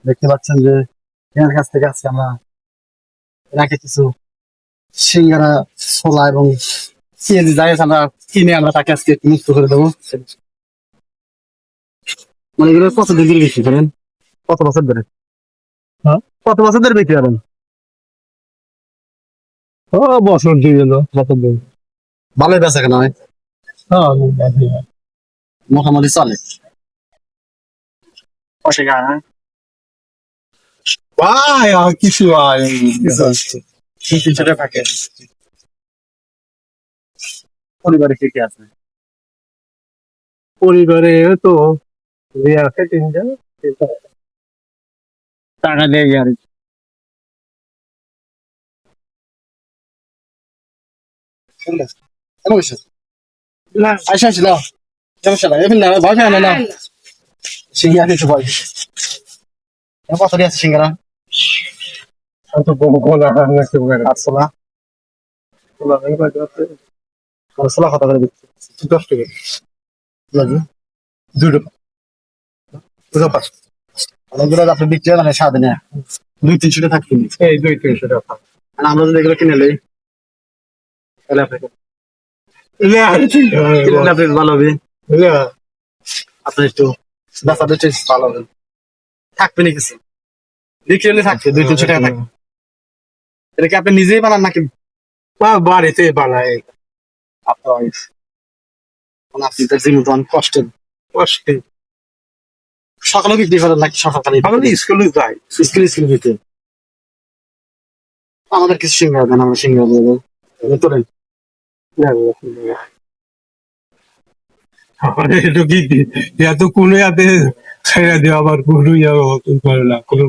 দেখতে পাচ্ছেন যে এনার কাছ থেকে আজকে আমরা রাখে কিছু সিঙ্গারা, ছোলা এবং সিএনজি যাই আছে আমরা কিনে আমরা তাকে আজকে মুক্ত করে দেবো। মানে এগুলো কত দিন ধরে বিক্রি করেন? কত বছর ধরে? হ্যাঁ? কত বছর ধরে বিক্রি করেন? ও বছর দুই হলো বছর দুই। ভালোই বেচা কেনা হয়, হ্যাঁ মোটামুটি চলে। কষে গায় হ্যাঁ? ভাই আর কিছু আর তিনশো টাকা থাকে। পরিবারে কে কে আছে? পরিবারে তো বিয়ে আছে তিনজন, টাকা দিয়ে আর কেন বসে আইসা ছিল সমস্যা নাই এমনি না ভয় খায় না। সিঙ্গারা কিছু ভয় কত দিয়ে আছে সিঙ্গারা? তো গোলা আটশোলা। ষোলা কত করে দিচ্ছে? 10 টাকা লাগে দুটো দুটো পাঁচ অনেকগুলো আপনি বিক্রি হয় মানে সারাদিনে 200-300 টাকা থাকবে। এই 200-300 টাকা। আর আমরা যদি এগুলো কিনে নেই তাহলে আপনাকে কিনলে আপনি ভালো হবে, আপনার একটু বেচাদের চেয়ে ভালো হবে, থাকবে না কিছু বিক্রি হলে থাকবে 200-300 টাকা থাকবে। এটা কি আপনি নিজেই বানান নাকি বাড়িতে বানায় আপনার wife? মানে আপনি তো জীবন অনেক কষ্টের। কষ্টে সকালে বিক্রি করেন নাকি সকালে? আমাদের স্কুলে যাই স্কুল বিক্রি। আমাদের কিছু সিঙ্গারা দেন, আমরা সিঙ্গারা দেবো তোলেন। আমাদের একটু কি এত কোনো ইয়াতে ছেড়ে দেওয়া আবার কোনো ইয়া করে না কোনো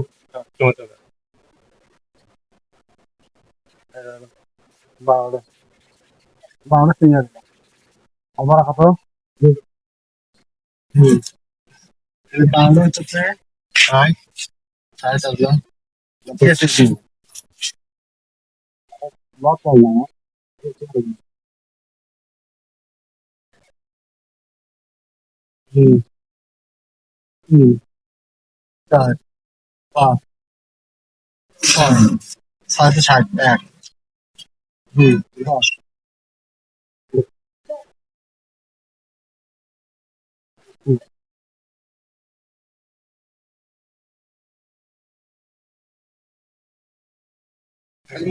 বারোটা বারোটা সিঙ্গারা আমার কত? বারোটা হচ্ছে সাড়ে 4,500 লস হয় না। হুম হুম 4, 5, 6, 7, 8 10 হুম,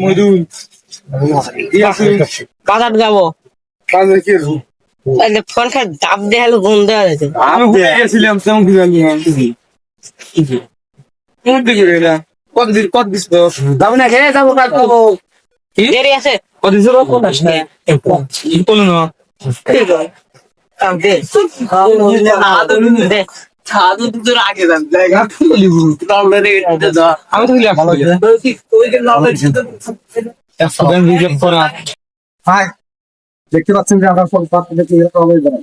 মধুর বাজার যাবো কাজে কি তাহলে ফোন খাই ডাব দিয়ে হলে ঘুম দেওয়া যাচ্ছে আমি ভুলে গেছিলাম তেমন কি জানি কোন দিকে গেলা কত দিস যাবো না খেয়ে যাবো দেরি আছে কত দিস কোন আসে কোন না ঠিক আছে দে দে ছাদু দুটোর আগে যান জায়গা খুলি তাহলে রে দাদা আমি তো লিয়া ভালো হয়েছে। ওই যে নামে একদম রিজেক্ট করা হাই দেখতে পাচ্ছেন যে আমরা ফল পাত্র দেখে এরকম হয়ে যাবে।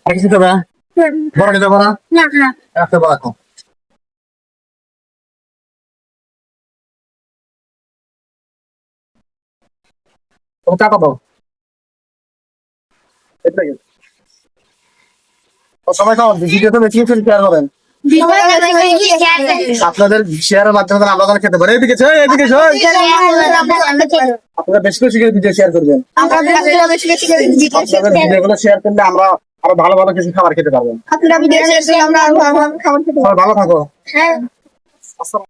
আর কিছু দেবে? বড় নিতে পারা একটা বড় রাখো। তুমি টাকা দাও এটাই সবাই খাওয়ান ভিডিওতে বেশি বেশি শেয়ার করেন। আপনাদের শেয়ারের মাধ্যমে আমরা যেন খেতে পারি। এদিকে এদিকে আপনারা বেশি বেশি করে ভিডিও শেয়ার করবেন। আপনাদের ভিডিওগুলো শেয়ার করলে আমরা আরো ভালো ভালো কিছু খাবার খেতে পারবো। সবাই ভালো থাকো।